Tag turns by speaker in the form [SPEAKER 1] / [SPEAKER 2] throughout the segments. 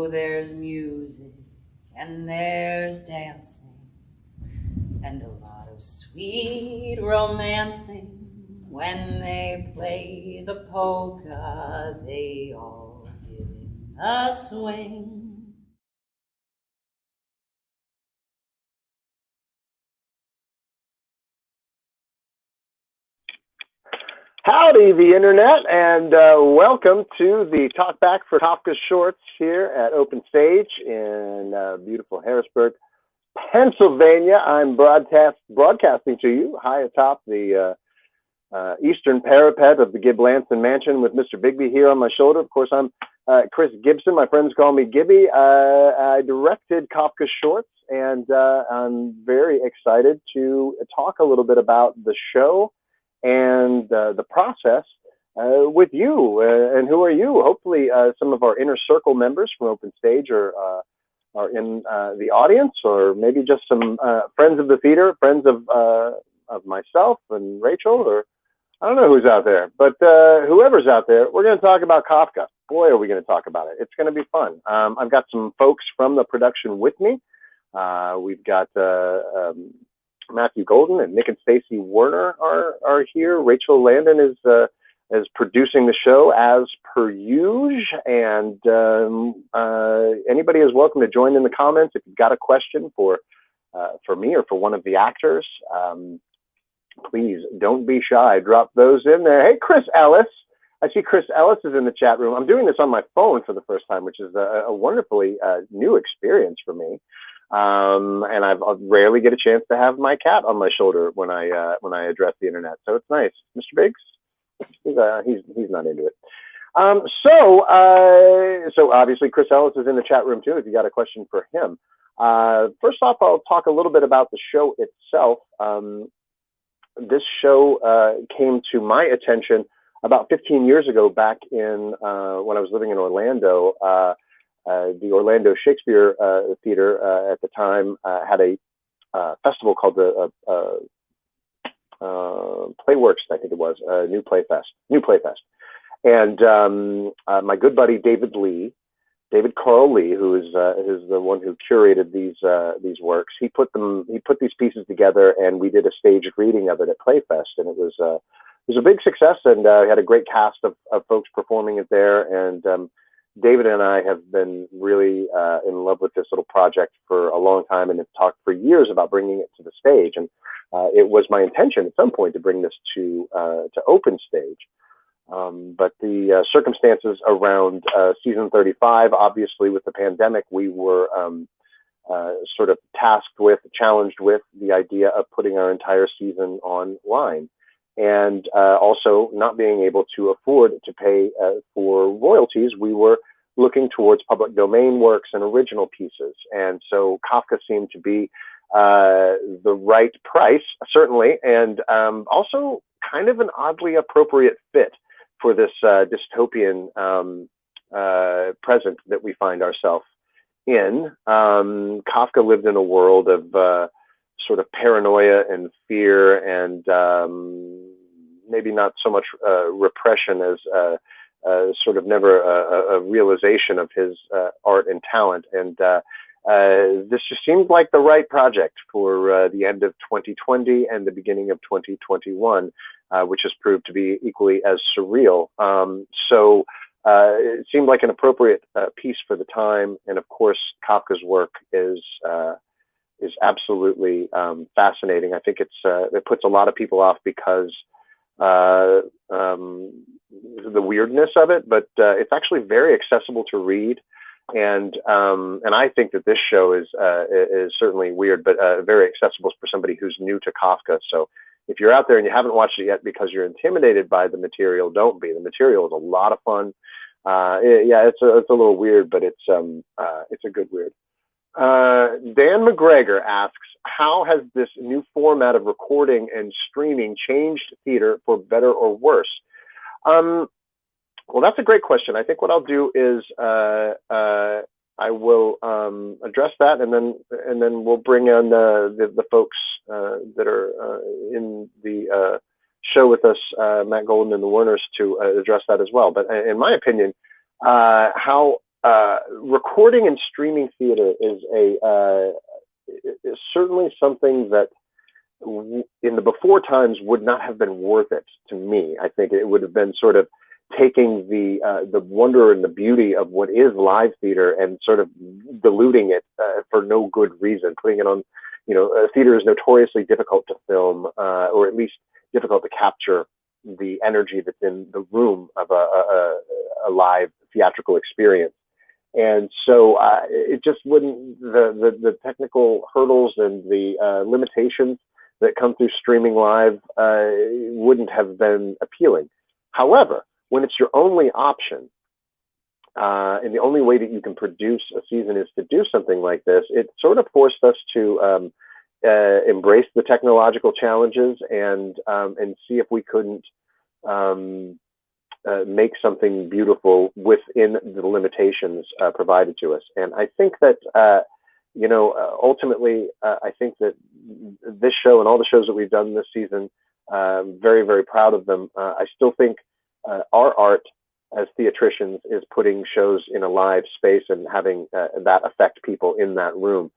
[SPEAKER 1] Oh, there's music and there's dancing and a lot of sweet romancing. When they play the polka, they all get in a swing.
[SPEAKER 2] Howdy, the internet, and welcome to the Talkback for Kafka Shorts here at Open Stage in beautiful Harrisburg, Pennsylvania. I'm broadcasting to you high atop the eastern parapet of the Giblanson Mansion with Mr. Bigby here on my shoulder. Of course, I'm Chris Gibson. My friends call me Gibby. I directed Kafka Shorts, and I'm very excited to talk a little bit about the show and the process with you. And who are you? Hopefully, some of our inner circle members from Open Stage are in the audience, or maybe just some friends of the theater, friends of myself and Rachel, or I don't know who's out there, but whoever's out there, we're going to talk about Kafka. Boy, are we going to talk about it. It's going to be fun. I've got some folks from the production with me. We've got Matthew Golden and Nick and Stacey Werner are here. Rachel Landon is producing the show as per usual, and anybody is welcome to join in the comments if you've got a question for me or for one of the actors. Please don't be shy. Drop those in there. Hey, Chris Ellis. I see Chris Ellis is in the chat room. I'm doing this on my phone for the first time, which is a wonderfully new experience for me. And I rarely get a chance to have my cat on my shoulder when I address the internet. So it's nice. Mr. Biggs, he's not into it. So obviously Chris Ellis is in the chat room too, if you got a question for him. First off, I'll talk a little bit about the show itself. This show came to my attention about 15 years ago, back in when I was living in Orlando. The Orlando Shakespeare Theater at the time had a festival called the Playworks, I think it was, New Playfest. And my good buddy David Carl Lee, who is the one who curated these works, he put these pieces together, and we did a staged reading of it at Playfest, and it was a big success, and we had a great cast of folks performing it there. And David and I have been really in love with this little project for a long time, and have talked for years about bringing it to the stage. And it was my intention at some point to bring this to Open Stage. But the circumstances around season 35, obviously with the pandemic, we were sort of challenged with the idea of putting our entire season online. And also not being able to afford to pay for royalties, we were looking towards public domain works and original pieces. And so Kafka seemed to be the right price, certainly, and also kind of an oddly appropriate fit for this dystopian present that we find ourselves in. Kafka lived in a world of sort of paranoia and fear, and maybe not so much repression as sort of never a realization of his art and talent. And this just seemed like the right project for the end of 2020 and the beginning of 2021, which has proved to be equally as surreal. So it seemed like an appropriate piece for the time. And of course, Kafka's work is absolutely fascinating. I think it puts a lot of people off because the weirdness of it, but it's actually very accessible to read. And I think that this show is certainly weird, but very accessible for somebody who's new to Kafka. So if you're out there and you haven't watched it yet because you're intimidated by the material, don't be. The material is a lot of fun. It's a little weird, but it's a good weird. Dan McGregor asks, how has this new format of recording and streaming changed theater for better or worse? Well, that's a great question. I think what I'll do is I will address that, and then we'll bring in the folks that are in the show with us, Matt Golden and the Werners, to address that as well. But in my opinion, how recording and streaming theater is certainly something that in the before times would not have been worth it to me. I think it would have been sort of taking the wonder and the beauty of what is live theater and sort of diluting it for no good reason, putting it on, theater is notoriously difficult to film, or at least difficult to capture the energy that's in the room of a live theatrical experience. And so it just wouldn't, the technical hurdles and the limitations that come through streaming live wouldn't have been appealing. However, when it's your only option, and the only way that you can produce a season is to do something like this, it sort of forced us to embrace the technological challenges and see if we couldn't make something beautiful within the limitations provided to us. And I think that, ultimately, I think that this show and all the shows that we've done this season, very, very proud of them. I still think our art as theatricians is putting shows in a live space and having that affect people in that room.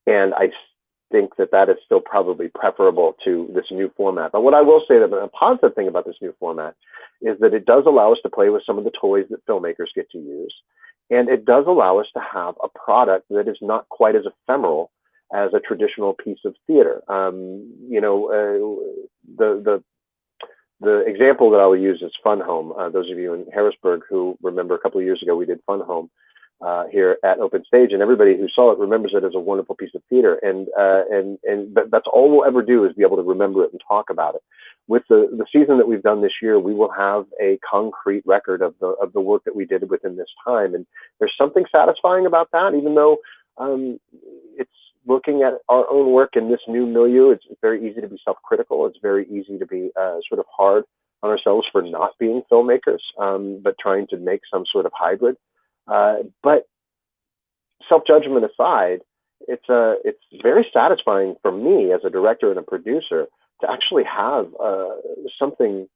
[SPEAKER 2] And I think that that is still probably preferable to this new format. But what I will say, that a positive thing about this new format is that it does allow us to play with some of the toys that filmmakers get to use. And it does allow us to have a product that is not quite as ephemeral as a traditional piece of theater. The example that I will use is Fun Home. Those of you in Harrisburg who remember a couple of years ago, we did Fun Home here at Open Stage, and everybody who saw it remembers it as a wonderful piece of theater. And that's all we'll ever do, is be able to remember it and talk about it. With the season that we've done this year, we will have a concrete record of the work that we did within this time. And there's something satisfying about that, even though it's looking at our own work in this new milieu. It's very easy to be self-critical. It's very easy to be sort of hard on ourselves for not being filmmakers, but trying to make some sort of hybrid. But self-judgment aside, it's very satisfying for me as a director and a producer to actually have something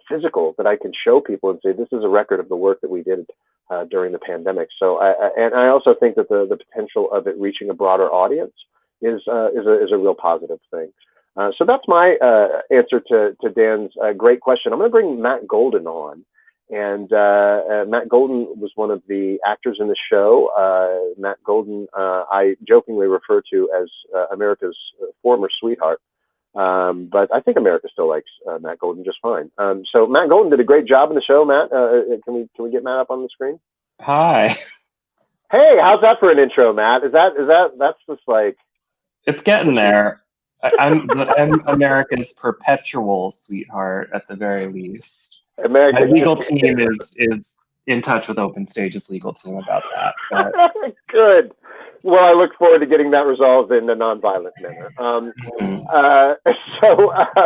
[SPEAKER 2] physical that I can show people and say, this is a record of the work that we did during the pandemic. So, I also think that the potential of it reaching a broader audience is a real positive thing. So that's my answer to Dan's great question. I'm going to bring Matt Golden on. And Matt Golden was one of the actors in the show. Matt Golden, I jokingly refer to as America's former sweetheart. But I think America still likes Matt Golden just fine. So Matt Golden did a great job in the show. Matt, can we get Matt up on the screen?
[SPEAKER 3] Hi.
[SPEAKER 2] Hey, how's that for an intro, Matt? That's just like,
[SPEAKER 3] it's getting there. I'm America's perpetual sweetheart at the very least. My legal team is in touch with Open Stage's legal team about that. But...
[SPEAKER 2] Good. Well, I look forward to getting that resolved in a nonviolent manner.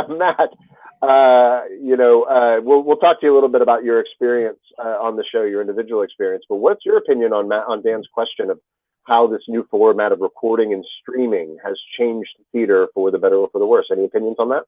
[SPEAKER 2] Matt, we'll talk to you a little bit about your experience on the show, your individual experience. But what's your opinion on Dan's question of how this new format of recording and streaming has changed theater for the better or for the worse? Any opinions on that?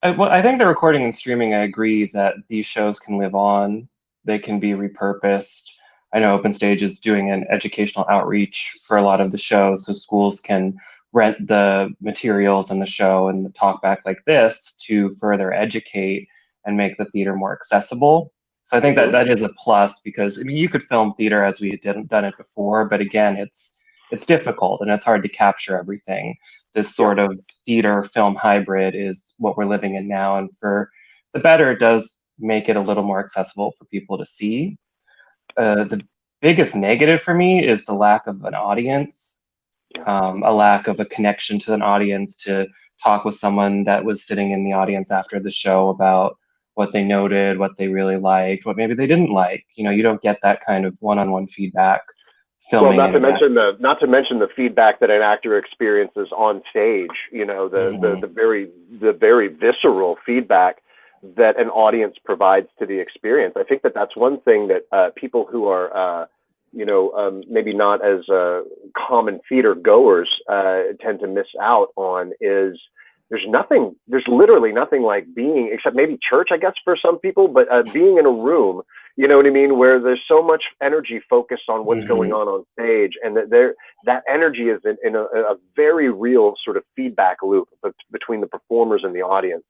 [SPEAKER 3] Well, I think the recording and streaming, I agree that these shows can live on. They can be repurposed. I know Open Stage is doing an educational outreach for a lot of the shows, so schools can rent the materials in the show and talk back like this to further educate and make the theater more accessible. So I think that is a plus, because I mean, you could film theater as we had done it before, but again, it's difficult and it's hard to capture everything. This sort of theater film hybrid is what we're living in now, and for the better, it does make it a little more accessible for people to see. The biggest negative for me is the lack of an audience, a lack of a connection to an audience, to talk with someone that was sitting in the audience after the show about what they noted, what they really liked, what maybe they didn't like. You don't get that kind of one-on-one feedback. Filming,
[SPEAKER 2] well, not to mention the feedback that an actor experiences on stage. The very visceral feedback that an audience provides to the experience. I think that that's one thing that people who are, maybe not as common theater goers tend to miss out on is there's literally nothing like being, except maybe church, I guess, for some people, but being in a room You know what I mean? Where there's so much energy focused on what's going on stage, and that energy is in a very real sort of feedback loop between the performers and the audience.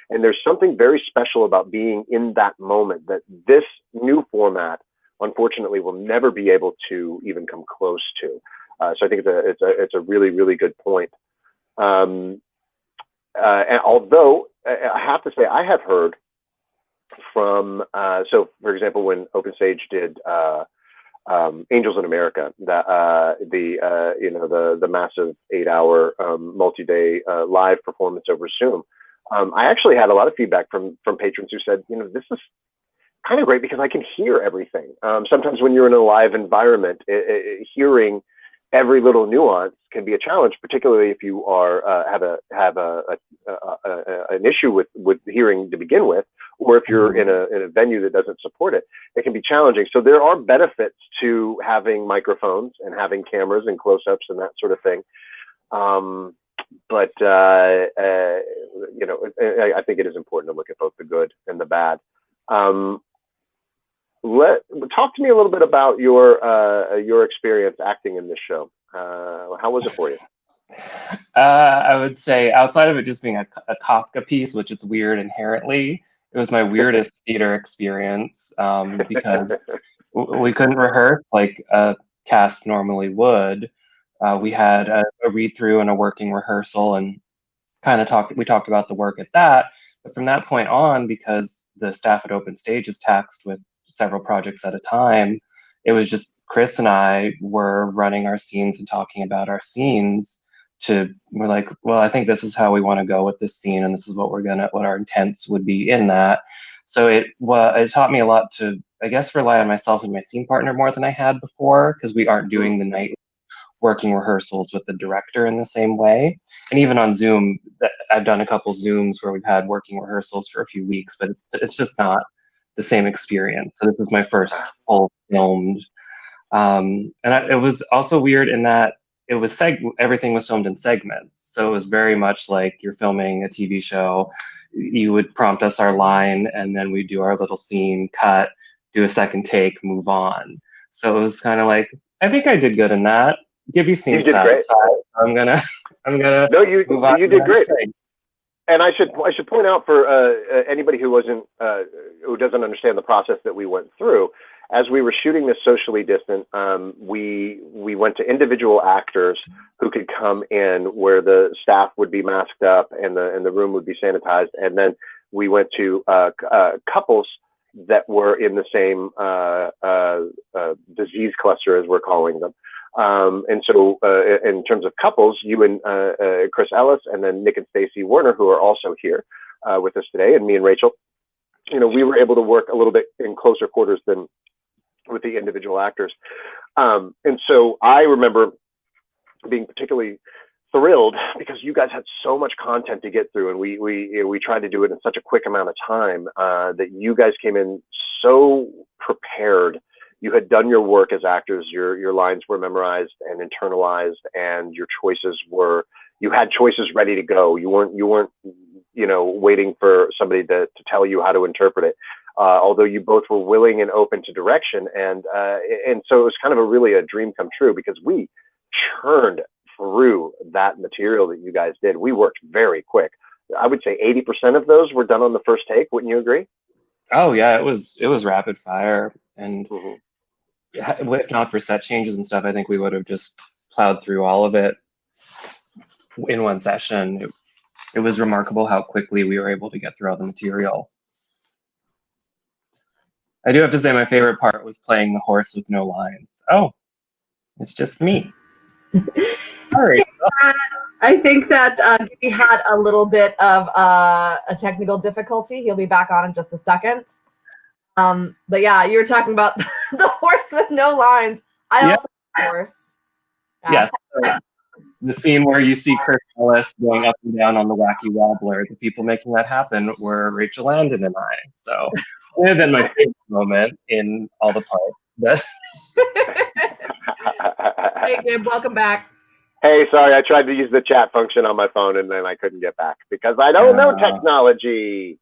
[SPEAKER 2] And there's something very special about being in that moment that this new format, unfortunately, will never be able to even come close to. So I think it's a really, really good point. And although I have to say, I have heard from so for example, when Open Stage did Angels in America, that the massive 8-hour multi-day live performance over Zoom, I actually had a lot of feedback from patrons who said, this is kind of great because I can hear everything. Sometimes when you're in a live environment, hearing every little nuance can be a challenge, particularly if you are have an issue with hearing to begin with, or if you're in a venue that doesn't support it. It can be challenging. So there are benefits to having microphones and having cameras and close-ups and that sort of thing. But I think it is important to look at both the good and the bad. Talk to me a little bit about your experience acting in this show. How was it for you?
[SPEAKER 3] I would say, outside of it just being a Kafka piece, which is weird inherently, it was my weirdest theater experience because we couldn't rehearse like a cast normally would. We had a read through and a working rehearsal, and we talked about the work at that. But from that point on, because the staff at Open Stage is taxed with several projects at a time, it was just Chris and I were running our scenes and talking about our scenes. We're like, well, I think this is how we want to go with this scene, and this is what our intents would be in that. So it taught me a lot to, I guess, rely on myself and my scene partner more than I had before, because we aren't doing the night working rehearsals with the director in the same way. And even on Zoom, I've done a couple Zooms where we've had working rehearsals for a few weeks, but it's just not the same experience. So this was my first full filmed. It was also weird in that it was everything was filmed in segments. So it was very much like you're filming a TV show. You would prompt us our line, and then we'd do our little scene, cut, do a second take, move on. So it was kind of like, I think I did good in that. Gibby seems satisfied. I'm gonna
[SPEAKER 2] No, you did great. And I should point out for anybody who doesn't understand the process that we went through. As we were shooting this socially distant, we went to individual actors who could come in where the staff would be masked up and the room would be sanitized, and then we went to couples that were in the same disease cluster, as we're calling them. And so in terms of couples, you and Chris Ellis, and then Nick and Stacey Werner, who are also here with us today, and me and Rachel, we were able to work a little bit in closer quarters than with the individual actors. And so I remember being particularly thrilled because you guys had so much content to get through, and we tried to do it in such a quick amount of time that you guys came in so prepared. You had done your work as actors. Your lines were memorized and internalized, and you had choices ready to go. You weren't waiting for somebody to tell you how to interpret it. Although you both were willing and open to direction, and so it was kind of a dream come true, because we churned through that material that you guys did. We worked very quick. I would say 80% of those were done on the first take. Wouldn't you agree? Oh
[SPEAKER 3] yeah, it was rapid fire, and if not for set changes and stuff, I think we would have just plowed through all of it in one session. It was remarkable how quickly we were able to get through all the material. I do have to say my favorite part was playing the horse with no lines. Oh, it's just me. Sorry.
[SPEAKER 4] I think that he had a little bit of a technical difficulty. He'll be back on in just a second. But yeah, you were talking about the horse with no lines. I also have a horse.
[SPEAKER 3] Yes. The scene where you see Chris Ellis going up and down on the wacky wobbler, the people making that happen were Rachel Landon and I. So it would have been my favorite moment in all the parts.
[SPEAKER 4] Hey, Gib, welcome back.
[SPEAKER 2] Hey, sorry, I tried to use the chat function on my phone and then I couldn't get back because I don't know technology.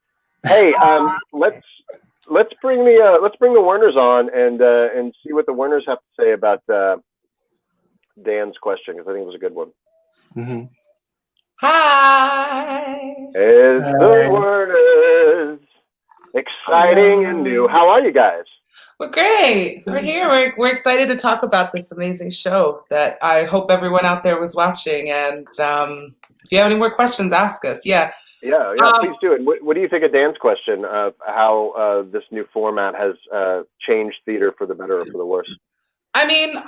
[SPEAKER 2] Hey, let's bring the Werners on and see what the Werners have to say about Dan's question, because I think it was a good one.
[SPEAKER 3] Mm-hmm.
[SPEAKER 5] Hi.
[SPEAKER 2] It's the Werners, exciting and new. How are you guys?
[SPEAKER 5] We're great. We're here. We're excited to talk about this amazing show that I hope everyone out there was watching. And if you have any more questions, ask us. Yeah.
[SPEAKER 2] Yeah, please do. And what do you think of Dan's question of how this new format has changed theater for the better or for the worse?
[SPEAKER 5] I mean,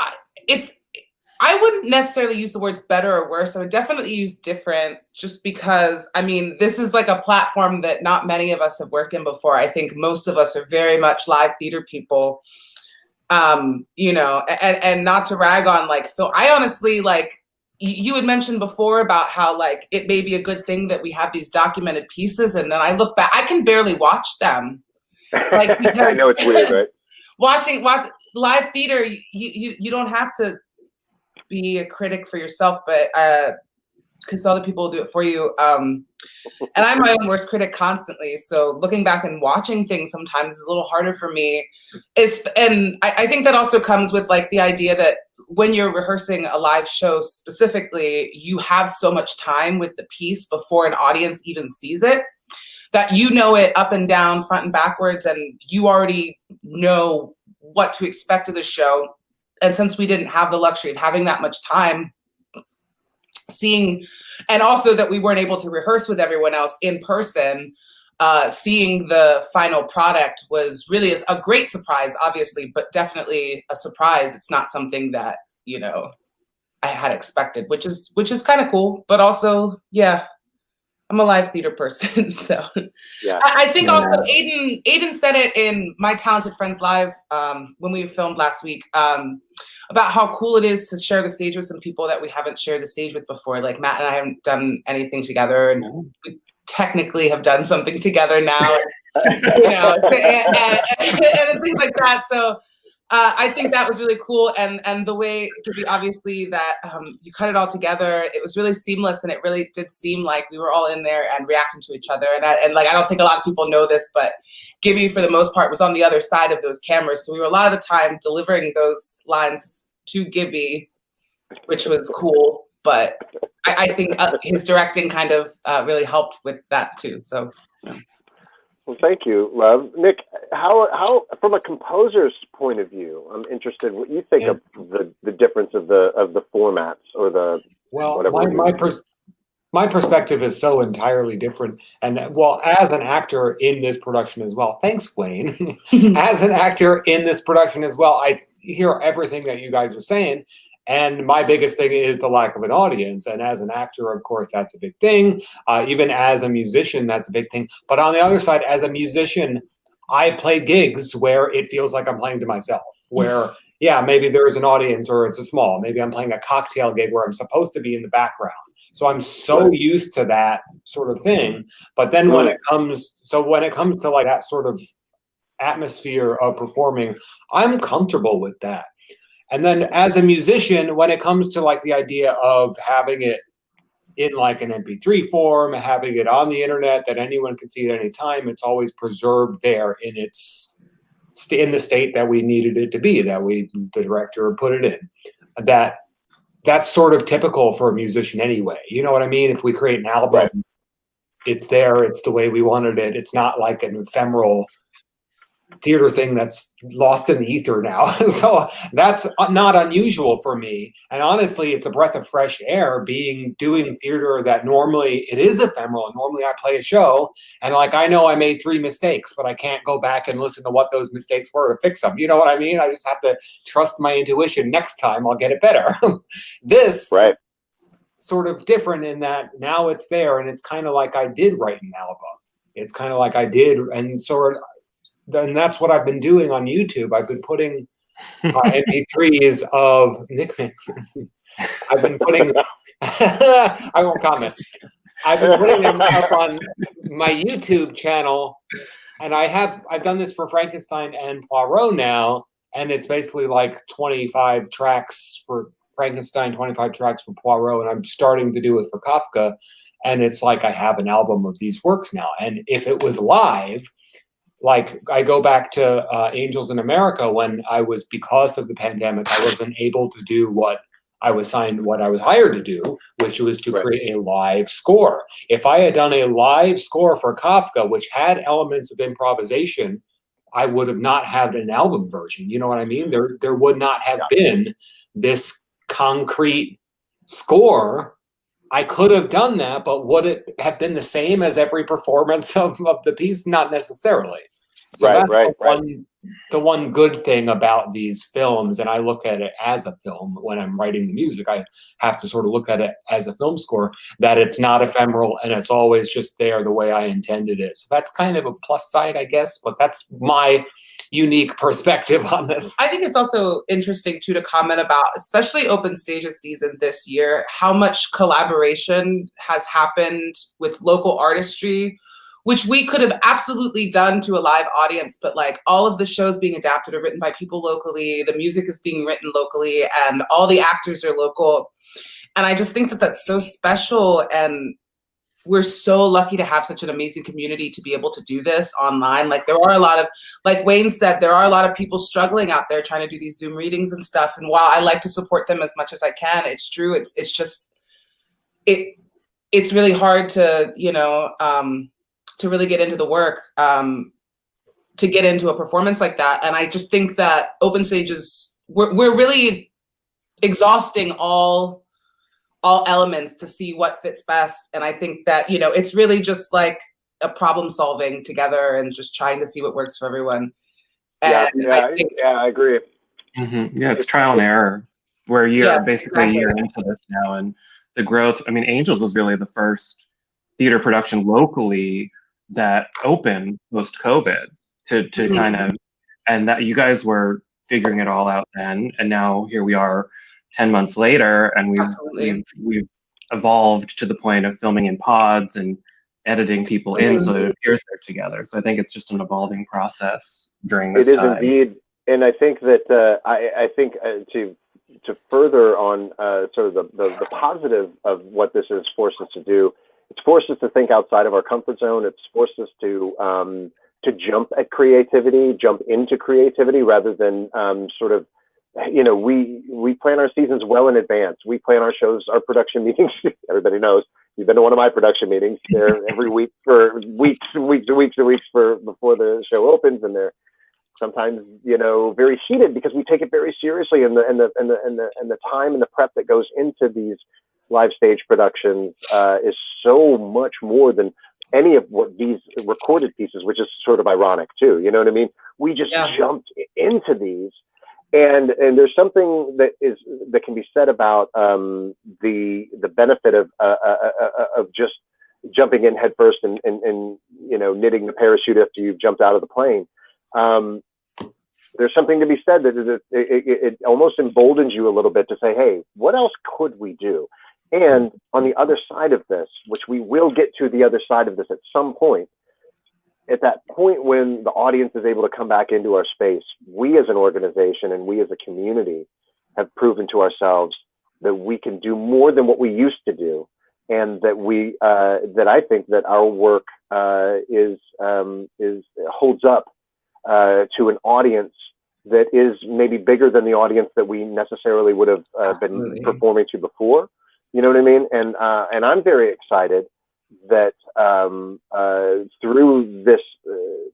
[SPEAKER 5] I wouldn't necessarily use the words better or worse. I would definitely use different, just because, I mean, this is like a platform that not many of us have worked in before. I think most of us are very much live theater people, you know, and not to rag on like Phil. I honestly, like, you had mentioned before about how like it may be a good thing that we have these documented pieces, and then I look back, I can barely watch them. Like, because
[SPEAKER 2] I know it's weird, right?
[SPEAKER 5] Watch live theater, you don't have to be a critic for yourself, but because other people will do it for you. And I'm my own worst critic constantly. So looking back and watching things sometimes is a little harder for me. And I think that also comes with like the idea that when you're rehearsing a live show specifically, you have so much time with the piece before an audience even sees it, that you know it up and down, front and backwards, and you already know what to expect of the show. And since we didn't have the luxury of having that much time seeing, and also that we weren't able to rehearse with everyone else in person, seeing the final product was really a great surprise, obviously, but definitely a surprise. It's not something that, you know, I had expected, which is kind of cool, but also, yeah, I'm a live theater person. So
[SPEAKER 2] yeah.
[SPEAKER 5] I think also Aiden said it in My Talented Friends Live when we filmed last week, about how cool it is to share the stage with some people that we haven't shared the stage with before. Like Matt and I haven't done anything together, and we technically have done something together now, you know, and things like that. So I think that was really cool, and the way, obviously, that you cut it all together, it was really seamless, and it really did seem like we were all in there and reacting to each other. And like, I don't think a lot of people know this, but Gibby, for the most part, was on the other side of those cameras, so we were a lot of the time delivering those lines to Gibby, which was cool. But I think his directing kind of really helped with that too. So. Yeah.
[SPEAKER 2] Well, thank you, love. Nick, how from a composer's point of view, I'm interested what you think of the difference of the formats or the whatever.
[SPEAKER 6] My perspective is so entirely different. And well, as an actor in this production as well, thanks, Wayne. As an actor in this production as well, I hear everything that you guys are saying. And my biggest thing is the lack of an audience. And as an actor, of course, that's a big thing. Even as a musician, that's a big thing. But on the other side, as a musician, I play gigs where it feels like I'm playing to myself, where, yeah, maybe there's an audience or it's a small. Maybe I'm playing a cocktail gig where I'm supposed to be in the background. So I'm so used to that sort of thing. But then when it comes to like that sort of atmosphere of performing, I'm comfortable with that. And then as a musician, when it comes to like the idea of having it in like an MP3 form, having it on the internet that anyone can see at any time, it's always preserved there in in the state that we needed it to be, that the director put it in. That's sort of typical for a musician anyway. You know what I mean? If we create an album, it's there, it's the way we wanted it. It's not like an ephemeral theater thing that's lost in the ether now. So that's not unusual for me. And honestly, it's a breath of fresh air doing theater that normally it is ephemeral. And normally I play a show and like, I know I made 3 mistakes, but I can't go back and listen to what those mistakes were to fix them. You know what I mean? I just have to trust my intuition. Next time I'll get it better. This sort of different in that now it's there, and it's kind of like I did write an album. It's kind of like I did, and sort of, then that's what I've been doing on YouTube. I've been putting MP3s of nicknames. I've been putting. I won't comment. I've been putting them up on my YouTube channel, and I've done this for Frankenstein and Poirot now, and it's basically like 25 tracks for Frankenstein, 25 tracks for Poirot, and I'm starting to do it for Kafka, and it's like I have an album of these works now. And if it was live, like I go back to Angels in America when because of the pandemic, I wasn't able to do what I was hired to do, which was to create a live score. If I had done a live score for Kafka, which had elements of improvisation, I would have not had an album version. You know what I mean? There would not have been this concrete score. I could have done that, but would it have been the same as every performance of the piece? Not necessarily. So the one good thing about these films, and I look at it as a film when I'm writing the music, I have to sort of look at it as a film score, that it's not ephemeral and it's always just there the way I intended it. So that's kind of a plus side, I guess, but that's my unique perspective on this.
[SPEAKER 5] I think it's also interesting too to comment about, especially Open Stages season this year, how much collaboration has happened with local artistry, which we could have absolutely done to a live audience, but like all of the shows being adapted are written by people locally, the music is being written locally, and all the actors are local. And I just think that that's so special, and we're so lucky to have such an amazing community to be able to do this online. Like there are a lot of, like Wayne said, there are a lot of people struggling out there trying to do these Zoom readings and stuff. And while I like to support them as much as I can, it's true. It's just, it's really hard to, to really get into the work, to get into a performance like that. And I just think that Open Stages, we're really exhausting all elements to see what fits best. And I think that, it's really just like a problem solving together and just trying to see what works for everyone. And
[SPEAKER 2] I agree.
[SPEAKER 3] Mm-hmm. Yeah, it's trial and error. We're basically a year into this now, and the growth. I mean, Angels was really the first theater production locally that opened post-COVID to kind of, and that you guys were figuring it all out then, and now here we are 10 months later, and we've evolved to the point of filming in pods and editing people in so that it appears they're together. So I think it's just an evolving process during this time.
[SPEAKER 2] It is indeed, and I think that I think to further on sort of the positive of what this has forced us to do, it's forced us to think outside of our comfort zone. It's forced us to jump at creativity, jump into creativity rather than sort of, we plan our seasons well in advance. We plan our shows, our production meetings. Everybody knows, you've been to one of my production meetings. They're every week for weeks and weeks and weeks and weeks before the show opens, and they're sometimes very heated because we take it very seriously, and the time and the prep that goes into these live stage productions is so much more than any of what these recorded pieces, which is sort of ironic too. You know what I mean? We just jumped into these. And there's something that can be said about the benefit of just jumping in head first and knitting the parachute after you've jumped out of the plane. There's something to be said that it almost emboldens you a little bit to say, hey, what else could we do? And on the other side of this, which we will get to the other side of this at some point, at that point when the audience is able to come back into our space, we as an organization and we as a community have proven to ourselves that we can do more than what we used to do, and that that I think that our work holds up to an audience that is maybe bigger than the audience that we necessarily would have been performing to before. You know what I mean? And I'm very excited that through this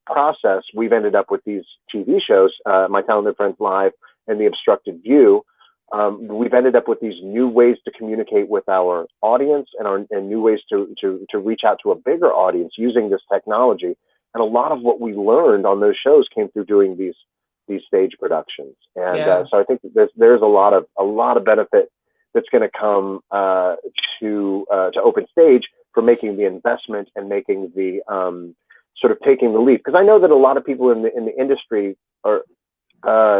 [SPEAKER 2] process, we've ended up with these TV shows, My Talented Friends Live and The Obstructed View. We've ended up with these new ways to communicate with our audience and new ways to reach out to a bigger audience using this technology. And a lot of what we learned on those shows came through doing these stage productions. And so I think that there's a lot of benefit that's going to come to Open Stage for making the investment and making the sort of taking the leap. Because I know that a lot of people in the industry are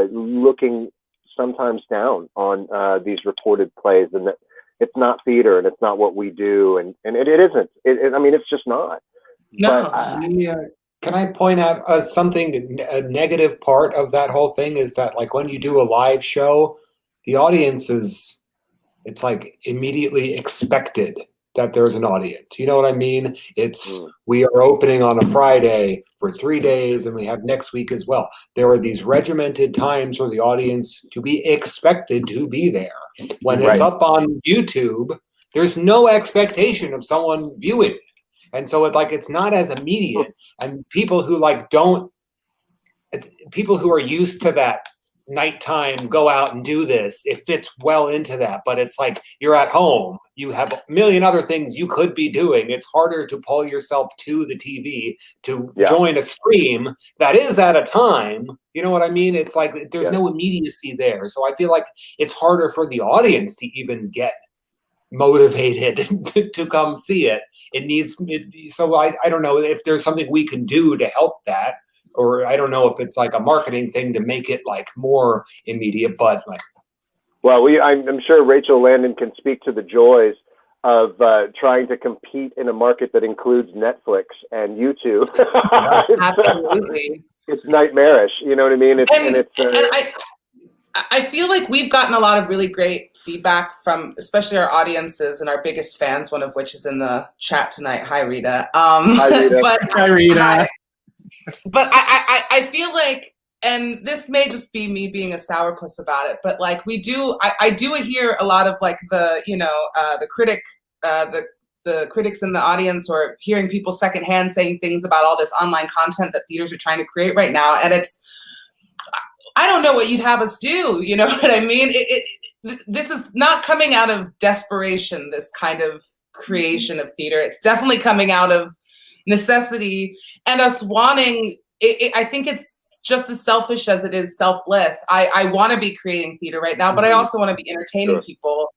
[SPEAKER 2] looking sometimes down on these recorded plays, and that it's not theater and it's not what we do, and it isn't. I mean, it's just not.
[SPEAKER 5] No.
[SPEAKER 6] But, can I point out a negative part of that whole thing is that, like, when you do a live show, the audience it's like immediately expected that there's an audience. You know what I mean? It's we are opening on a Friday for 3 days, and we have next week as well. There are these regimented times for the audience to be expected to be there. When it's up on YouTube, there's no expectation of someone viewing. And so it's not as immediate. And people who people who are used to that nighttime go out and do this, it fits well into that. But it's like you're at home, you have a million other things you could be doing. It's harder to pull yourself to the TV to join a stream that is at a time. You know what I mean? It's like there's no immediacy there. So I feel like it's harder for the audience to even get motivated to come see it. So I don't know if there's something we can do to help that. Or I don't know if it's like a marketing thing to make it like more immediate, but like.
[SPEAKER 2] Well, I'm sure Rachel Landon can speak to the joys of trying to compete in a market that includes Netflix and YouTube.
[SPEAKER 5] Absolutely.
[SPEAKER 2] It's nightmarish. You know what I mean?
[SPEAKER 5] I feel like we've gotten a lot of really great feedback from especially our audiences and our biggest fans, one of which is in the chat tonight. Hi, Rita.
[SPEAKER 2] Hi, Rita.
[SPEAKER 3] Hi, Rita.
[SPEAKER 5] But I feel like, and this may just be me being a sourpuss about it, but like I do hear a lot of like the critics in the audience, or hearing people secondhand saying things about all this online content that theaters are trying to create right now. And I don't know what you'd have us do. You know what I mean? This is not coming out of desperation, this kind of creation of theater. It's definitely coming out of necessity and us wanting I think it's just as selfish as it is selfless. I want to be creating theater right now, but I also want to be entertaining people.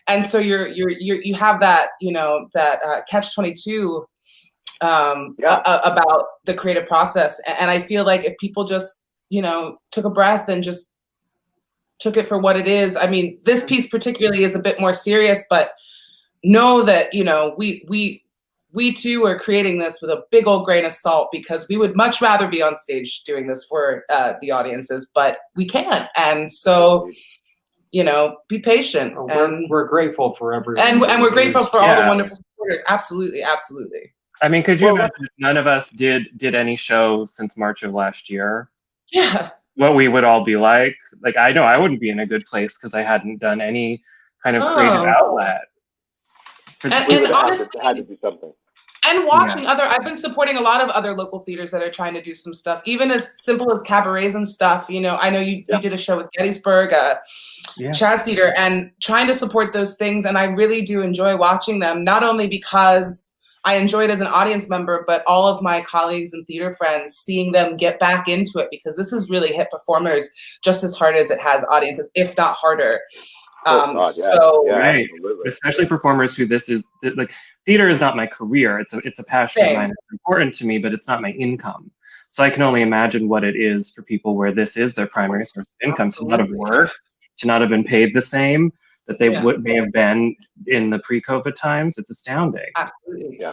[SPEAKER 5] And so you have that, that catch-22 about the creative process. And I feel like if people just, took a breath and just took it for what it is. I mean, this piece particularly is a bit more serious, but know that, we too are creating this with a big old grain of salt, because we would much rather be on stage doing this for the audiences, but we can't. And so, be patient.
[SPEAKER 6] We're grateful for everyone.
[SPEAKER 5] And we're grateful for all the wonderful supporters. Absolutely. Absolutely.
[SPEAKER 3] I mean, could you imagine if none of us did any show since March of last year?
[SPEAKER 5] Yeah.
[SPEAKER 3] What we would all be like? Like, I know I wouldn't be in a good place because I hadn't done any kind of creative outlet.
[SPEAKER 5] And honestly,
[SPEAKER 2] had to do something.
[SPEAKER 5] And watching I've been supporting a lot of other local theaters that are trying to do some stuff, even as simple as cabarets and stuff. I know you did a show with Gettysburg, Chaz Theater, and trying to support those things. And I really do enjoy watching them, not only because I enjoy it as an audience member, but all of my colleagues and theater friends, seeing them get back into it, because this has really hit performers just as hard as it has audiences, if not harder.
[SPEAKER 3] Especially performers who like, theater is not my career. It's a passion of mine. It's important to me, but it's not my income. So I can only imagine what it is for people where this is their primary source of income. To not have worked, to not have been paid the same that they may have been in the pre-COVID times. It's astounding.
[SPEAKER 5] Absolutely.
[SPEAKER 2] Yeah.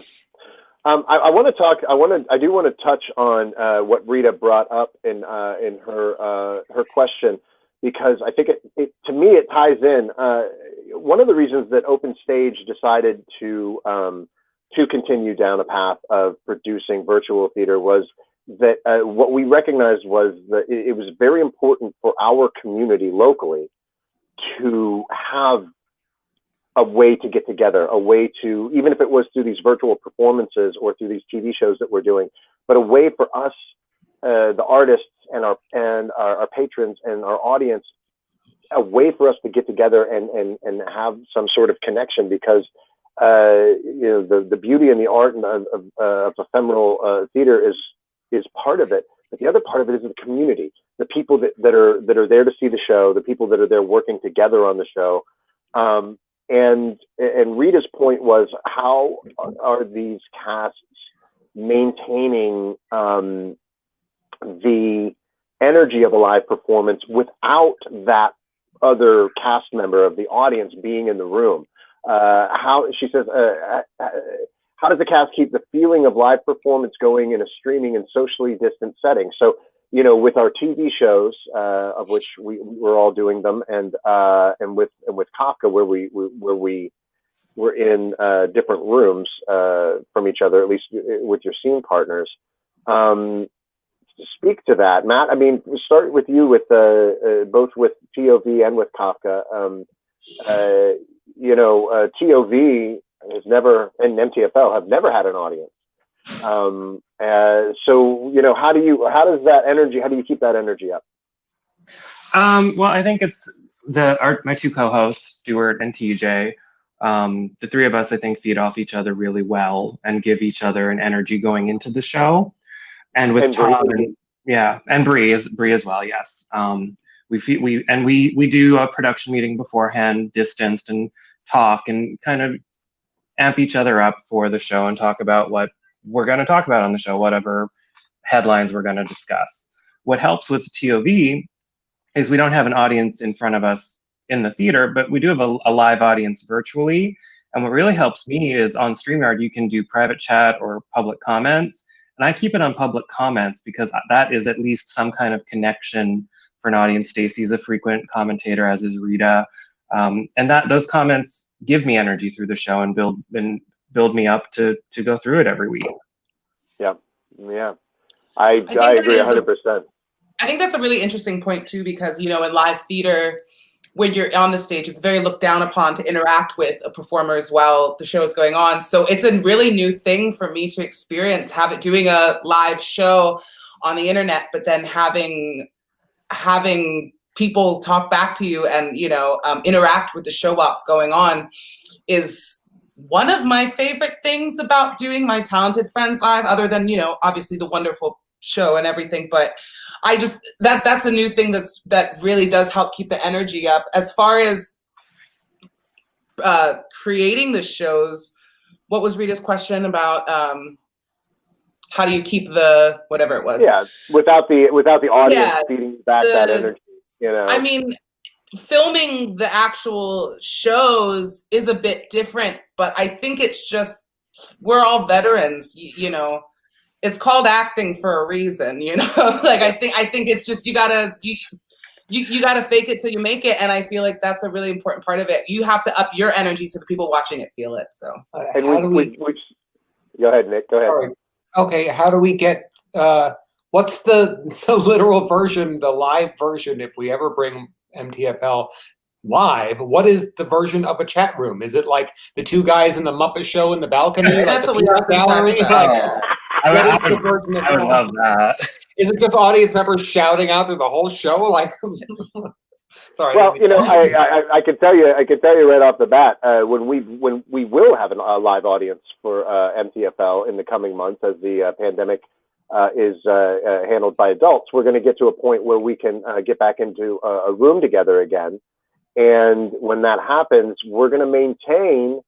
[SPEAKER 2] I do want to touch on what Rita brought up in her question, because I think to me it ties in. One of the reasons that Open Stage decided to continue down a path of producing virtual theater was that what we recognized was that it was very important for our community locally to have a way to get together, a way to, even if it was through these virtual performances or through these TV shows that we're doing, but a way for us, the artists and our patrons and our audience, a way for us to get together and have some sort of connection, because the beauty and the art of ephemeral theater is part of it, but the other part of it is the community, the people that are there to see the show, the people that are there working together on the show. And Rita's point was, how are these casts maintaining the energy of a live performance without that other cast member of the audience being in the room? How, she says, how does the cast keep the feeling of live performance going in a streaming and socially distant setting? So, with our TV shows, of which we're all doing them, and with Kafka, where we were in different rooms from each other, at least with your scene partners. Speak to that, Matt. I mean, we start with you with both with TOV and with Kafka. TOV has never, and MTFL have never had an audience. So how do you keep that energy up?
[SPEAKER 3] Well, I think it's my two co-hosts, Stuart and TJ. The three of us, I think, feed off each other really well and give each other an energy going into the show. And with Tom and Bree as well, yes. We do a production meeting beforehand, distanced, and talk and kind of amp each other up for the show and talk about what we're going to talk about on the show, whatever headlines we're going to discuss. What helps with TOV is we don't have an audience in front of us in the theater, but we do have a live audience virtually. And what really helps me is on StreamYard, you can do private chat or public comments. And I keep it on public comments because that is at least some kind of connection for an audience. Stacey's a frequent commentator, as is Rita. And those comments give me energy through the show and build me up to go through it every week.
[SPEAKER 2] Yeah. I agree 100%.
[SPEAKER 5] I think that's a really interesting point too, because in live theater, when you're on the stage, it's very looked down upon to interact with a performer as well. The show is going on. So it's a really new thing for me to experience, doing a live show on the internet, but then having people talk back to you and, interact with the show while it's going on is one of my favorite things about doing my Talented Friends Live, other than, obviously the wonderful show and everything. But I just, that's a new thing that really does help keep the energy up. As far as creating the shows, what was Rita's question about how do you keep the whatever it was?
[SPEAKER 2] Yeah, without the audience feeding back that energy,
[SPEAKER 5] I mean, filming the actual shows is a bit different, but I think it's just we're all veterans, It's called acting for a reason, Like I think it's just you gotta fake it till you make it, and I feel like that's a really important part of it. You have to up your energy so the people watching it feel it. So,
[SPEAKER 2] and go ahead, Nick. Go ahead.
[SPEAKER 6] Sorry. Okay, how do we get? What's the literal version, the live version? If we ever bring MTFL live, what is the version of a chat room? Is it like the two guys in the Muppet Show in the balcony?
[SPEAKER 5] That's
[SPEAKER 6] like
[SPEAKER 5] what we have
[SPEAKER 6] gallery?
[SPEAKER 3] I would love that.
[SPEAKER 6] Is it just audience members shouting out through the whole show? Like, sorry.
[SPEAKER 2] Well, I can tell you right off the bat, when we will have a live audience for MTFL in the coming months, as the pandemic is handled by adults, we're going to get to a point where we can get back into a room together again. And when that happens, we're going to maintain.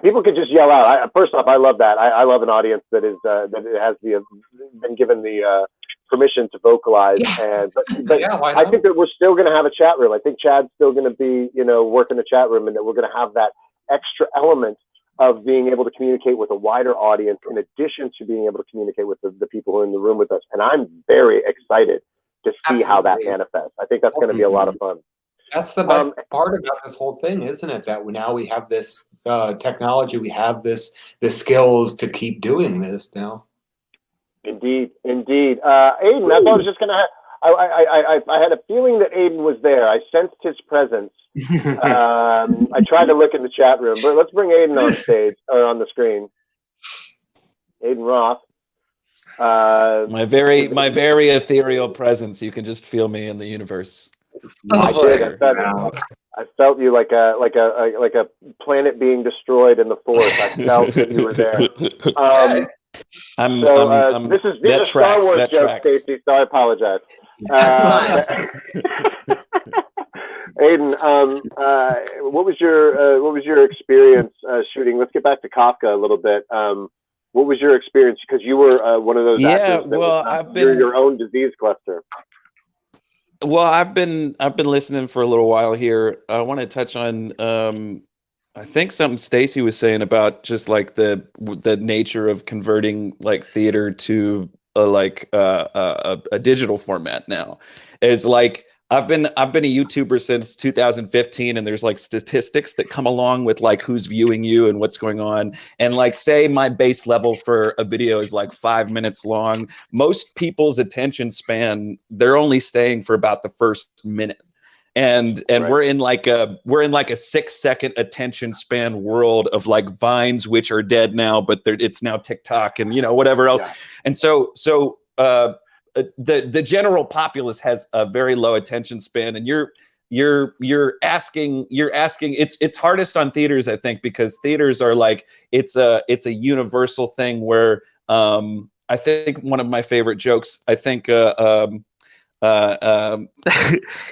[SPEAKER 2] People could just yell out. First off, I love that. I love an audience that has been given the permission to vocalize.
[SPEAKER 5] Yeah.
[SPEAKER 2] But I think that we're still going to have a chat room. I think Chad's still going to be, working the chat room, and that we're going to have that extra element of being able to communicate with a wider audience, in addition to being able to communicate with the people who are in the room with us. And I'm very excited to see how that manifests. I think that's going to be a lot of fun.
[SPEAKER 6] That's the best part about this whole thing, isn't it? That now we have this technology, we have the skills to keep doing this now. Indeed.
[SPEAKER 2] Aiden, that's what I was just going to. I had a feeling that Aiden was there. I sensed his presence. I tried to look in the chat room, but let's bring Aiden on stage or on the screen. Aiden Roth.
[SPEAKER 7] My very ethereal presence. You can just feel me in the universe.
[SPEAKER 2] I felt you like a planet being destroyed in the forest. I felt that you were there. These are Star Wars jokes, Stacey, so I apologize. Aiden, what was your experience shooting? Let's get back to Kafka a little bit. What was your experience? Because you were one of those actors that you're your own disease cluster.
[SPEAKER 7] Well, I've been listening for a little while here. I want to touch on I think something Stacey was saying about just like the nature of converting like theater to a digital format now. It's like I've been a YouTuber since 2015, and there's like statistics that come along with like who's viewing you and what's going on. And like, say my base level for a video is like 5 minutes long. Most people's attention span, they're only staying for about the first minute. And
[SPEAKER 2] Right.
[SPEAKER 7] we're in like a 6-second attention span world of like Vines, which are dead now, but it's now TikTok and, you know, whatever else.
[SPEAKER 2] Yeah.
[SPEAKER 7] And so the general populace has a very low attention span, and you're asking it's hardest on theaters, I think, because theaters are like it's a universal thing where I think one of my favorite jokes, I think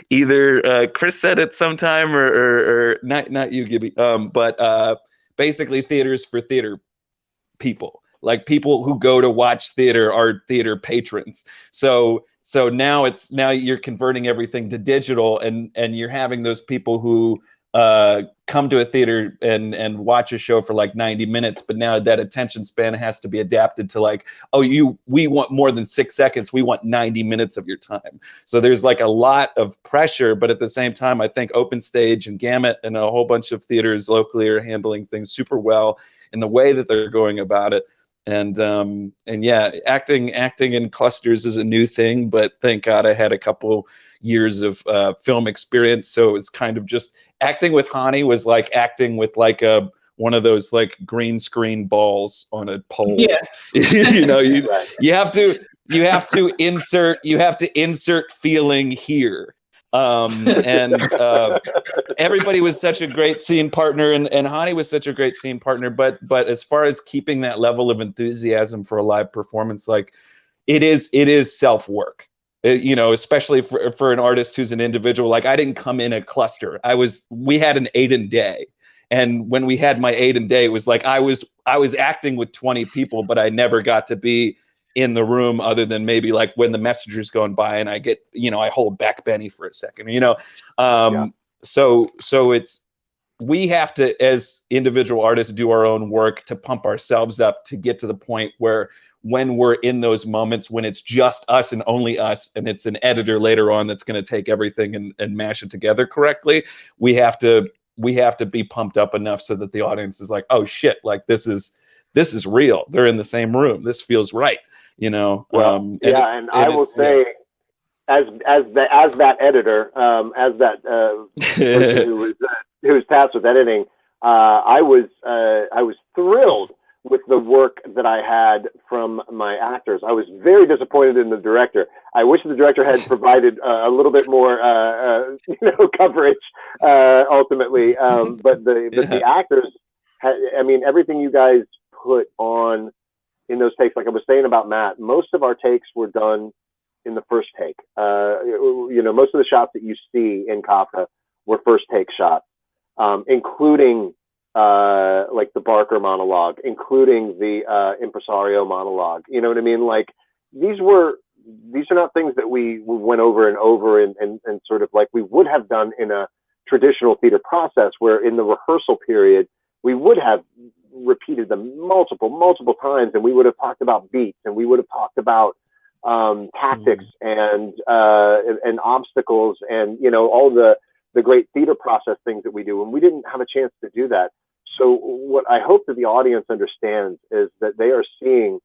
[SPEAKER 7] either Chris said it sometime or not you, Gibby, but basically theaters for theater people. Like people who go to watch theater are theater patrons. So now you're converting everything to digital, and you're having those people who come to a theater and watch a show for like 90 minutes, but now that attention span has to be adapted to like, we want more than 6 seconds, we want 90 minutes of your time. So there's like a lot of pressure, but at the same time, I think Open Stage and Gamut and a whole bunch of theaters locally are handling things super well in the way that they're going about it. And yeah, acting in clusters is a new thing, but thank God I had a couple years of film experience, so it's kind of just acting with Hani was like acting with like one of those like green screen balls on a pole.
[SPEAKER 5] Yeah.
[SPEAKER 7] You know, you have to insert feeling here. And everybody was such a great scene partner, and Hani was such a great scene partner, but as far as keeping that level of enthusiasm for a live performance, like it is self-work, you know, especially for an artist who's an individual. Like I didn't come in a cluster. We had an Aiden day, and when we had my Aiden day, it was like I was acting with 20 people, but I never got to be in the room other than maybe like when the messenger's going by and I get, you know, I hold back Benny for a second, you know. So we have to, as individual artists, do our own work to pump ourselves up to get to the point where when we're in those moments when it's just us and only us, and it's an editor later on that's going to take everything and mash it together correctly, we have to be pumped up enough so that the audience is like, oh shit, like this is real. They're in the same room. This feels right. You know,
[SPEAKER 2] well, and I will say, as that editor, as that person who was tasked with editing, I was thrilled with the work that I had from my actors. I was very disappointed in the director. I wish the director had provided a little bit more, coverage ultimately. But the actors, I mean, everything you guys put on in those takes, like I was saying about Matt, most of our takes were done in the first take. Most of the shots that you see in Kafka were first take shots, including like the Barker monologue, including the impresario monologue. You know what I mean? Like these are not things that we went over and over and sort of like we would have done in a traditional theater process, where in the rehearsal period we would have repeated them multiple times, and we would have talked about beats, and we would have talked about tactics and obstacles, and all the great theater process things that we do, and we didn't have a chance to do that. So what I hope that the audience understands is that they are seeing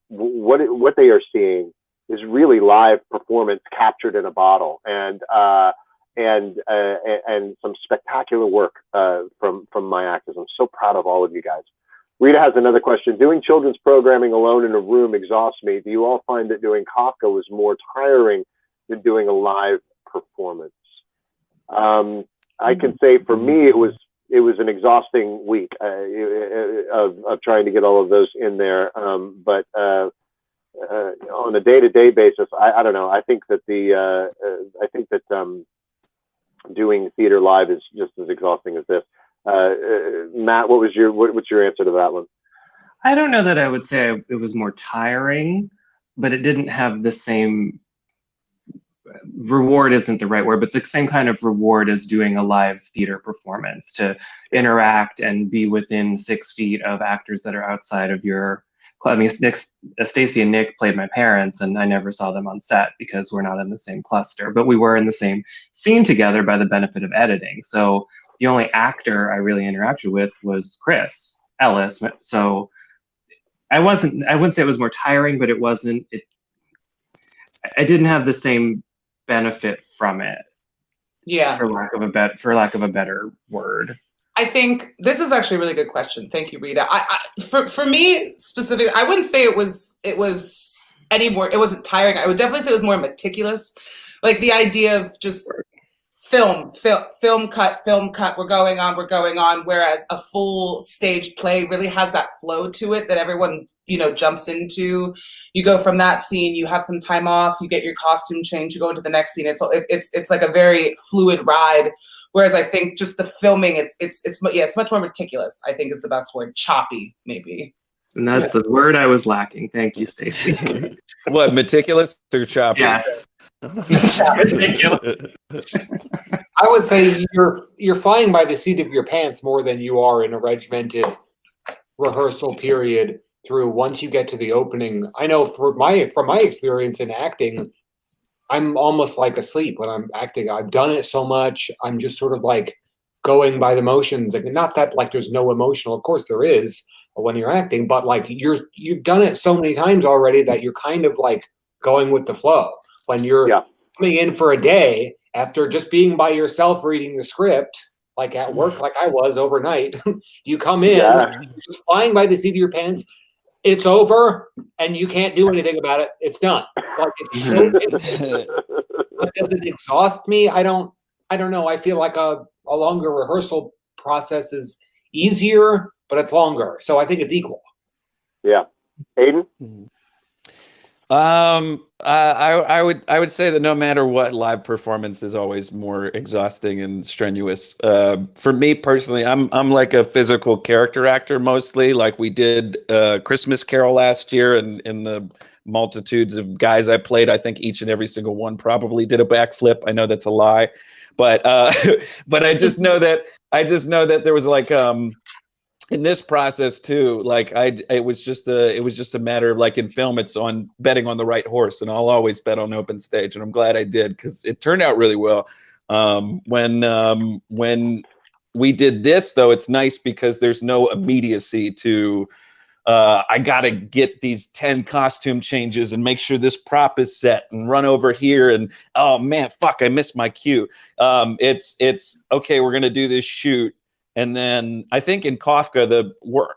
[SPEAKER 2] what they are seeing is really live performance captured in a bottle, and some spectacular work from my actors. I'm so proud of all of you guys. Rita has another question. Doing children's programming alone in a room exhausts me. Do you all find that doing Kafka was more tiring than doing a live performance? I can say for me, it was an exhausting week of trying to get all of those in there. But on a day-to-day basis, I don't know. I think that doing theater live is just as exhausting as this. Matt, what's your answer to that one?
[SPEAKER 3] I don't know that I would say it was more tiring, but it didn't have the same reward, isn't the right word, but the same kind of reward as doing a live theater performance, to interact and be within 6 feet of actors that are outside of your Stacey and Nick played my parents, and I never saw them on set because we're not in the same cluster, but we were in the same scene together by the benefit of editing. So the only actor I really interacted with was Chris Ellis. So I wouldn't say it was more tiring, but I didn't have the same benefit from it.
[SPEAKER 5] Yeah.
[SPEAKER 3] For lack of a better word.
[SPEAKER 5] I think this is actually a really good question. Thank you, Rita. For me specifically, I wouldn't say it was any more. It wasn't tiring. I would definitely say it was more meticulous. Like the idea of just film cut. We're going on. Whereas a full stage play really has that flow to it that everyone jumps into. You go from that scene, you have some time off, you get your costume change, you go into the next scene. It's like a very fluid ride. Whereas I think just the filming, it's much more meticulous, I think is the best word. Choppy, maybe.
[SPEAKER 3] And that's the word I was lacking. Thank you, Stacey.
[SPEAKER 7] What, meticulous or choppy?
[SPEAKER 3] Yes.
[SPEAKER 7] Ridiculous.
[SPEAKER 6] I would say you're flying by the seat of your pants more than you are in a regimented rehearsal period through once you get to the opening. I know from my experience in acting, I'm almost like asleep when I'm acting. I've done it so much. I'm just sort of like going by the motions. Like, not that like there's no emotional, of course there is when you're acting, but like you've done it so many times already that you're kind of like going with the flow. When you're coming in for a day after just being by yourself reading the script, like at work, like I was overnight, you come in, you're just flying by the seat of your pants. It's over, and you can't do anything about it. It's done. Like it's so but does it exhaust me? I don't know. I feel like a longer rehearsal process is easier, but it's longer. So I think it's equal.
[SPEAKER 2] Yeah. Aiden?
[SPEAKER 7] I would say that no matter what, live performance is always more exhausting and strenuous. For me personally, I'm like a physical character actor mostly. Like we did Christmas Carol last year, and in the multitudes of guys I played, I think each and every single one probably did a backflip. I know that's a lie, but but I just know that there was like in this process too, like it was just a matter of, like in film, it's on betting on the right horse, and I'll always bet on open stage, and I'm glad I did because it turned out really well. When we did this though, it's nice because there's no immediacy to I gotta get these 10 costume changes and make sure this prop is set and run over here, and oh man, fuck, I missed my cue. It's okay, we're gonna do this shoot. And then I think in Kafka, the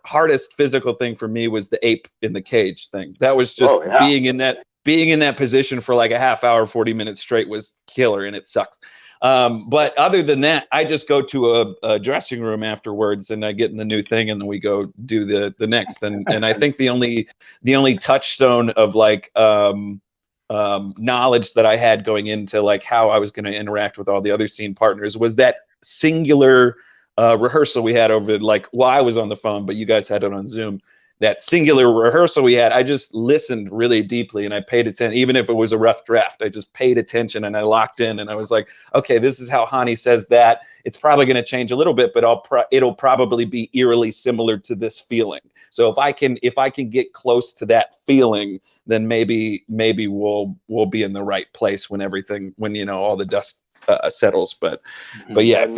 [SPEAKER 7] hardest physical thing for me was the ape in the cage thing. That was just being in that position for like a half hour, 40 minutes straight was killer, and it sucks. But other than that, I just go to a dressing room afterwards, and I get in the new thing, and then we go do the next. And I think the only touchstone of like knowledge that I had going into like how I was going to interact with all the other scene partners was that singular rehearsal we had over, like, while I was on the phone, but you guys had it on Zoom. That singular rehearsal we had, I just listened really deeply, and I paid attention. Even if it was a rough draft, I just paid attention, and I locked in, and I was like, okay, this is how Hani says that. It's probably going to change a little bit, but it'll probably be eerily similar to this feeling. So if I can get close to that feeling, then maybe we'll be in the right place when all the dust settles. But yeah, the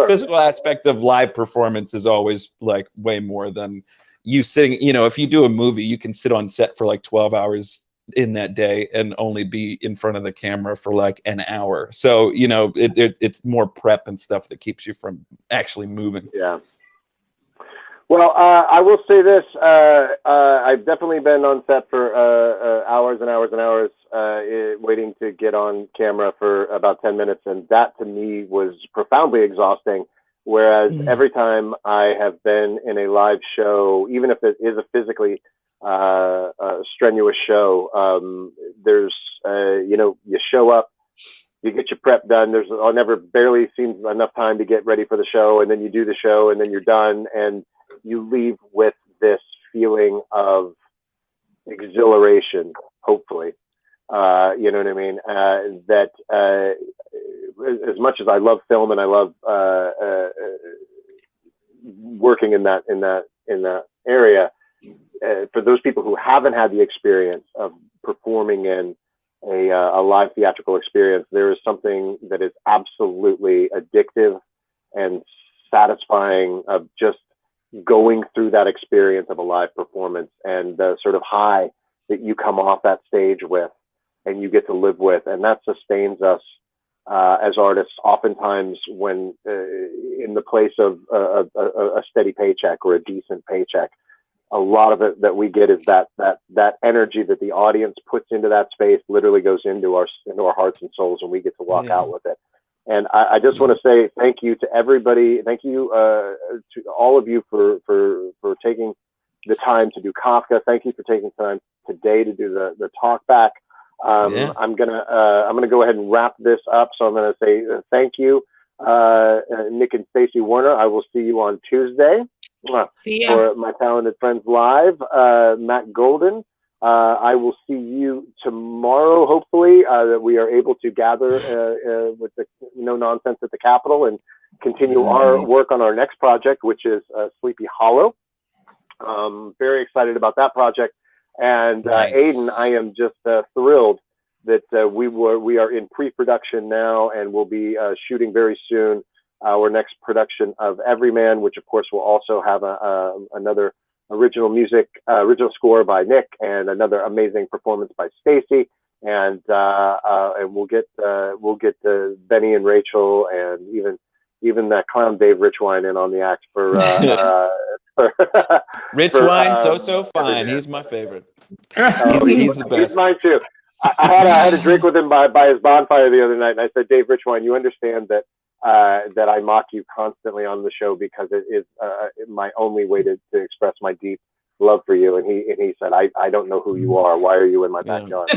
[SPEAKER 7] physical aspect of live performance is always like way more than you sitting. If you do a movie, you can sit on set for like 12 hours in that day and only be in front of the camera for like an hour. So it's more prep and stuff that keeps you from actually moving.
[SPEAKER 2] Yeah. Well, I will say this. I've definitely been on set for hours and hours and hours waiting to get on camera for about 10 minutes. And that to me was profoundly exhausting. Whereas every time I have been in a live show, even if it is a physically strenuous show, there's, you show up, you get your prep done. There's barely seems enough time to get ready for the show. And then you do the show, and then you're done. And you leave with this feeling of exhilaration, hopefully. You know what I mean? That as much as I love film and I love working in that area, for those people who haven't had the experience of performing in a live theatrical experience, there is something that is absolutely addictive and satisfying of just going through that experience of a live performance, and the sort of high that you come off that stage with and you get to live with. And that sustains us as artists, oftentimes when in the place of a steady paycheck or a decent paycheck. A lot of it that we get is that energy that the audience puts into that space literally goes into our hearts and souls, and we get to walk out with it. And I just want to say thank you to everybody. Thank you to all of you for taking the time to do Kafka. Thank you for taking time today to do the Talkback. I'm gonna go ahead and wrap this up. So I'm gonna say thank you, Nick and Stacey Werner. I will see you on Tuesday.
[SPEAKER 5] See ya.
[SPEAKER 2] For my talented friends live, Matt Golden. I will see you tomorrow, hopefully, that we are able to gather with the No Nonsense at the Capitol and continue our work on our next project, which is Sleepy Hollow. Very excited about that project. And Aiden, I am just thrilled that we are in pre-production now, and we'll be shooting very soon our next production of Everyman, which of course will also have another original score by Nick and another amazing performance by Stacey, and we'll get Benny and Rachel and even that clown Dave Richwine in on the act for
[SPEAKER 7] Richwine, so fine.
[SPEAKER 2] Everyman.
[SPEAKER 7] He's my favorite.
[SPEAKER 2] He's
[SPEAKER 7] the best.
[SPEAKER 2] He's mine too. I had a drink with him by his bonfire the other night, and I said, Dave Richwine, you understand that I mock you constantly on the show because it is my only way to express my deep love for you. And he said, I don't know who you are. Why are you in my backyard?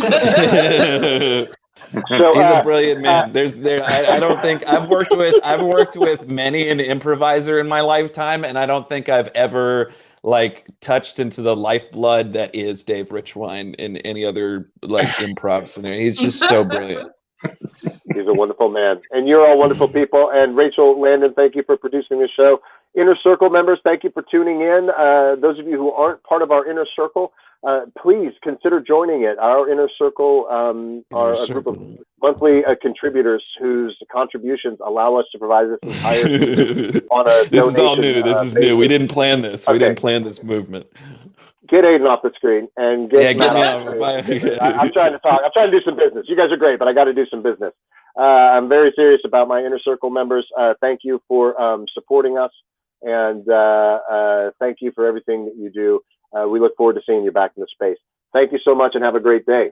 [SPEAKER 2] So,
[SPEAKER 7] he's a brilliant man. I don't think I've worked with many an improviser in my lifetime, and I don't think I've ever touched into the lifeblood that is Dave Richwine in any other improv scenario. He's just so brilliant.
[SPEAKER 2] He's a wonderful man, and you're all wonderful people. And Rachel Landon, thank you for producing this show. Inner Circle members, thank you for tuning in. Those of you who aren't part of our Inner Circle, please consider joining it. Our Inner Circle are a group of monthly contributors whose contributions allow us to provide this entire on a
[SPEAKER 7] This is all new. This is new. We didn't plan this.
[SPEAKER 2] Okay.
[SPEAKER 7] We didn't plan this movement.
[SPEAKER 2] Get Aiden off the screen and get Matt off the screen. I'm trying to talk. I'm trying to do some business. You guys are great, but I got to do some business. I'm very serious about my Inner Circle members. Thank you for supporting us, and thank you for everything that you do. We look forward to seeing you back in the space. Thank you so much, and have a great day.